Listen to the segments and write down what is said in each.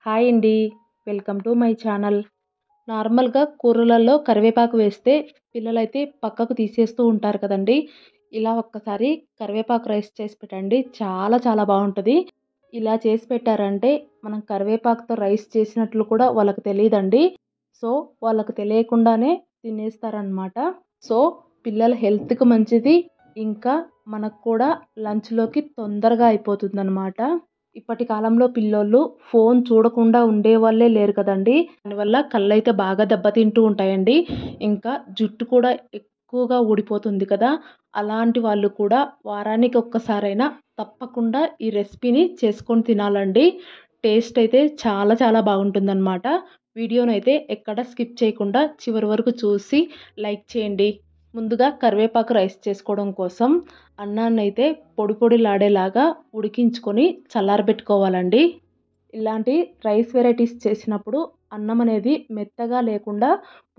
Hi అండి. Welcome to my channel. నార్మల్‌గా కూరలలో కరివేపాకు వేస్తే పిల్లలైతే పక్కకు తీసేస్తూ ఉంటారు కదండీ! ఇలా ఒక్కసారి కరివేపాకు రైస్ చేసి పెట్టండి. చాలా చాలా బావుంటది. ఇలా చేసి పెట్టారంటే మనం కరివేపాకుతో రైస్ చేసినట్లు కూడా వాళ్ళకి తెలీదండి. సో, వాళ్ళకి తెలియకుండానే తినేస్తారనమాట. సో, పిల్లల హెల్త్‌కి మంచిది. ఇంకా మనకు కూడా లంచ్‌లోకి తొందరగా అయిపోతుందనమాట. ఇప్పటి కాలంలో పిల్లోళ్ళు ఫోను చూడకుండా ఉండేవాళ్ళే లేరు కదండీ! దానివల్ల కళ్ళైతే బాగా దెబ్బతింటూ ఉంటాయండి. ఇంకా జుట్టు కూడా ఎక్కువగా ఊడిపోతుంది కదా! అలాంటి వాళ్ళు కూడా వారానికి ఒక్కసారైనా తప్పకుండా ఈ రెసిపీని చేసుకొని తినాలండి. టేస్ట్ అయితే చాలా చాలా బాగుంటుందనమాట. వీడియోనైతే ఎక్కడ స్కిప్ చేయకుండా చివరి వరకు చూసి లైక్ చేయండి. ముందుగా కరివేపాకు రైస్ చేసుకోవడం కోసం అన్నాన్నయితే పొడి పొడిలాడేలాగా ఉడికించుకొని చల్లారబెట్టుకోవాలండి. ఇలాంటి రైస్ వెరైటీస్ చేసినప్పుడు అన్నం అనేది మెత్తగా లేకుండా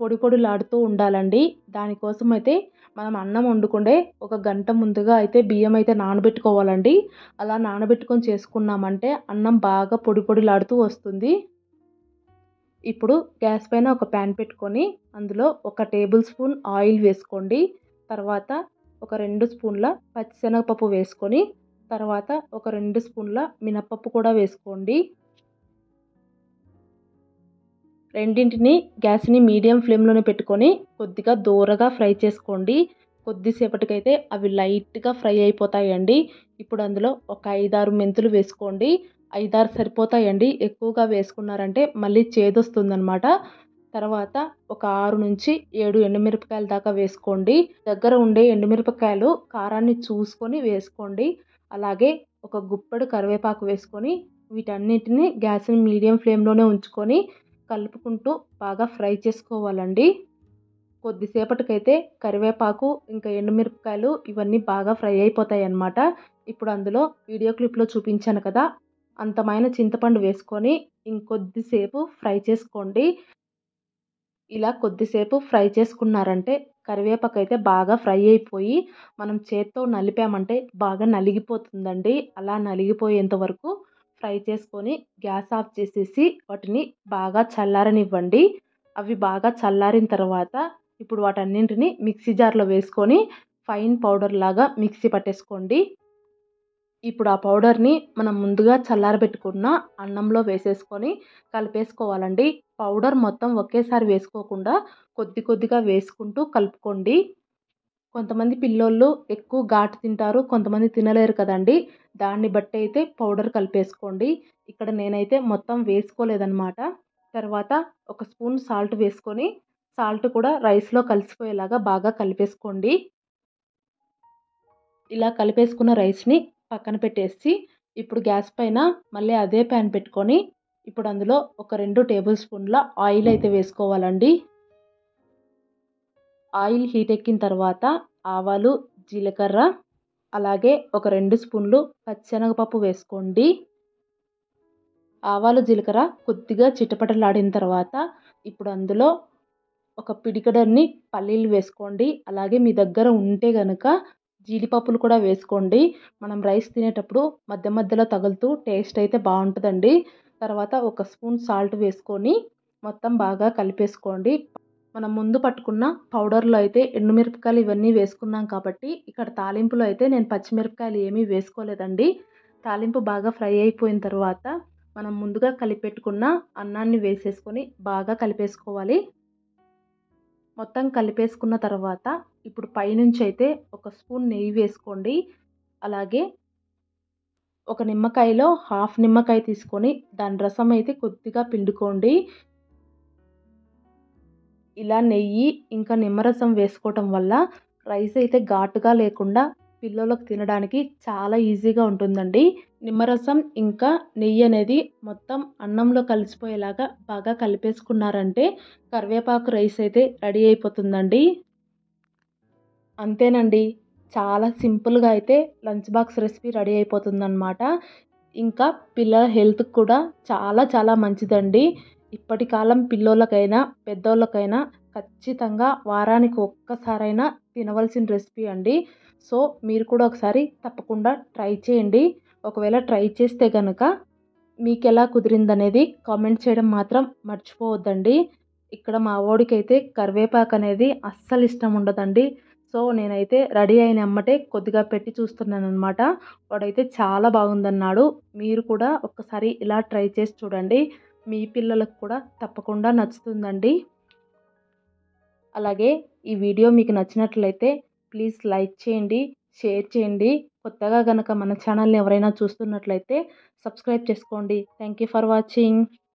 పొడి పొడిలాడుతూ ఉండాలండి. దానికోసం అయితే మనం అన్నం వండుకుండే ఒక గంట ముందుగా అయితే బియ్యం అయితే నానబెట్టుకోవాలండి. అలా నానబెట్టుకొని చేసుకున్నామంటే అన్నం బాగా పొడి పొడిలాడుతూ వస్తుంది. ఇప్పుడు గ్యాస్ పైన ఒక ప్యాన్ పెట్టుకొని అందులో ఒక టేబుల్ స్పూన్ ఆయిల్ వేసుకోండి. తర్వాత ఒక 2 స్పూన్ల పచ్చిశనగపప్పు వేసుకొని, తర్వాత ఒక 2 స్పూన్ల మినపప్పు కూడా వేసుకోండి. రెండింటిని గ్యాస్‌ని మీడియం ఫ్లేమ్‌లోనే పెట్టుకొని కొద్దిగా దోరగా ఫ్రై చేసుకోండి. కొద్దిసేపటికైతే అవి లైట్‌గా ఫ్రై అయిపోతాయండి. ఇప్పుడు అందులో ఒక 5, 6 మెంతులు వేసుకోండి. 5, 6 సరిపోతాయండి. ఎక్కువగా వేసుకున్నారంటే మళ్ళీ చేదొస్తుందనమాట. తర్వాత ఒక 6-7 ఎండుమిరపకాయల దాకా వేసుకోండి. దగ్గర ఉండే ఎండుమిరపకాయలు కారాన్ని చూసుకొని వేసుకోండి. అలాగే ఒక గుప్పెడు కరివేపాకు వేసుకొని వీటన్నిటిని గ్యాస్‌ని మీడియం ఫ్లేమ్‌లోనే ఉంచుకొని కలుపుకుంటూ బాగా ఫ్రై చేసుకోవాలండి. కొద్దిసేపటికైతే కరివేపాకు, ఇంకా ఎండుమిరపకాయలు ఇవన్నీ బాగా ఫ్రై అయిపోతాయన్నమాట. ఇప్పుడు అందులో వీడియో క్లిప్‌లో చూపించాను కదా! అంతమైన చింతపండు వేసుకొని ఇంకొద్దిసేపు ఫ్రై చేసుకోండి. ఇలా కొద్దిసేపు ఫ్రై చేసుకున్నారంటే కరివేపాకైతే బాగా ఫ్రై అయిపోయి మనం చేత్తో నలిపామంటే బాగా నలిగిపోతుందండి. అలా నలిగిపోయేంత వరకు ఫ్రై చేసుకొని గ్యాస్ ఆఫ్ చేసేసి వాటిని బాగా చల్లారనివ్వండి. అవి బాగా చల్లారిన తర్వాత ఇప్పుడు వాటన్నింటిని మిక్సీ జార్‌లో వేసుకొని ఫైన్ పౌడర్ లాగా మిక్సీ పట్టేసుకోండి. ఇప్పుడు ఆ పౌడర్‌ని మనం ముందుగా చల్లారబెట్టుకున్న అన్నంలో వేసేసుకొని కలిపేసుకోవాలండి. పౌడర్ మొత్తం ఒకేసారి వేసుకోకుండా కొద్ది కొద్దిగా వేసుకుంటూ కలుపుకోండి. కొంతమంది పిల్లోళ్ళు ఎక్కువ ఘాటు తింటారు. కొంతమంది తినలేరు కదండీ! దాన్ని బట్టి అయితే పౌడర్ కలిపేసుకోండి. ఇక్కడ నేనైతే మొత్తం వేసుకోలేదనమాట. తర్వాత ఒక స్పూన్ సాల్ట్ వేసుకొని సాల్ట్ కూడా రైస్‌లో కలిసిపోయేలాగా బాగా కలిపేసుకోండి. ఇలా కలిపేసుకున్న రైస్‌ని పక్కన పెట్టేసి, ఇప్పుడు గ్యాస్ పైన మళ్ళీ అదే ప్యాన్ పెట్టుకొని, ఇప్పుడు అందులో ఒక 2 టేబుల్ స్పూన్ల ఆయిల్ అయితే వేసుకోవాలండి. ఆయిల్ హీట్ ఎక్కిన తర్వాత ఆవాలు, జీలకర్ర, అలాగే ఒక 2 స్పూన్లు పచ్చిశనగపప్పు వేసుకోండి. ఆవాలు, జీలకర్ర కొద్దిగా చిటపటలాడిన తర్వాత, ఇప్పుడు అందులో ఒక పిడికెడన్ని పల్లీలు వేసుకోండి. అలాగే మీ దగ్గర ఉంటే గనక జీడిపప్పులు కూడా వేసుకోండి. మనం రైస్ తినేటప్పుడు మధ్య మధ్యలో తగులుతూ టేస్ట్ అయితే బావుంటదండి. తర్వాత ఒక స్పూన్ సాల్ట్ వేసుకొని మొత్తం బాగా కలిపేసుకోండి. మనం ముందు పట్టుకున్న పౌడర్‌లో అయితే ఎండుమిరపకాయలు ఇవన్నీ వేసుకున్నాం కాబట్టి, ఇక్కడ తాలింపులో అయితే నేను పచ్చిమిరపకాయలు ఏమీ వేసుకోలేదండి. తాలింపు బాగా ఫ్రై అయిపోయిన తర్వాత మనం ముందుగా కలిపెట్టుకున్న అన్నాన్ని వేసేసుకొని బాగా కలిపేసుకోవాలి. మొత్తం కలిపేసుకున్న తర్వాత ఇప్పుడు పైనుంచైతే ఒక స్పూన్ నెయ్యి వేసుకోండి. అలాగే ఒక నిమ్మకాయలో హాఫ్ నిమ్మకాయ తీసుకొని దాని రసం అయితే కొద్దిగా పిండుకోండి. ఇలా నెయ్యి ఇంకా నిమ్మరసం వేసుకోవటం వల్ల రైస్ అయితే ఘాటుగా లేకుండా పిల్లలకు తినడానికి చాలా ఈజీగా ఉంటుందండి. నిమ్మరసం ఇంకా నెయ్యి అనేది మొత్తం అన్నంలో కలిసిపోయేలాగా బాగా కలిపేసుకున్నారంటే కరివేపాకు రైస్ అయితే రెడీ అయిపోతుందండి. అంతేనండి. చాలా సింపుల్‌గా అయితే లంచ్ బాక్స్ రెసిపీ రెడీ అయిపోతుందనమాట. ఇంకా పిల్లల హెల్త్‌కి కూడా చాలా చాలా మంచిదండి. ఇప్పటి కాలం పిల్లోళ్ళకైనా, పెద్దోళ్ళకైనా ఖచ్చితంగా వారానికి ఒక్కసారైనా తినవలసిన రెసిపీ అండి. సో, మీరు కూడా ఒకసారి తప్పకుండా ట్రై చేయండి. ఒకవేళ ట్రై చేస్తే గనక మీకు ఎలా కుదిరిందనేది కామెంట్ చేయడం మాత్రం మర్చిపోవద్దండి. ఇక్కడ మా వాడికైతే కరివేపాకు అనేది అస్సలు ఇష్టం ఉండదండి. సో నేనైతే రెడీ అయిన ఎమ్మటే కొద్దిగా పెట్టి చూస్తున్నానన్నమాట. వాడైతే చాలా బాగుందన్నాడు. మీరు కూడా ఒక్కసారి ఇలా ట్రై చేసి చూడండి. మీ పిల్లలకు కూడా తప్పకుండా నచ్చుతుందండి. అలాగే ఈ వీడియో మీకు నచ్చినట్లయితే ప్లీజ్ లైక్ చేయండి, షేర్ చేయండి. కొత్తగా గనక మన ఛానల్ని ఎవరైనా చూస్తున్నట్లయితే సబ్స్క్రైబ్ చేసుకోండి. Thank you for watching.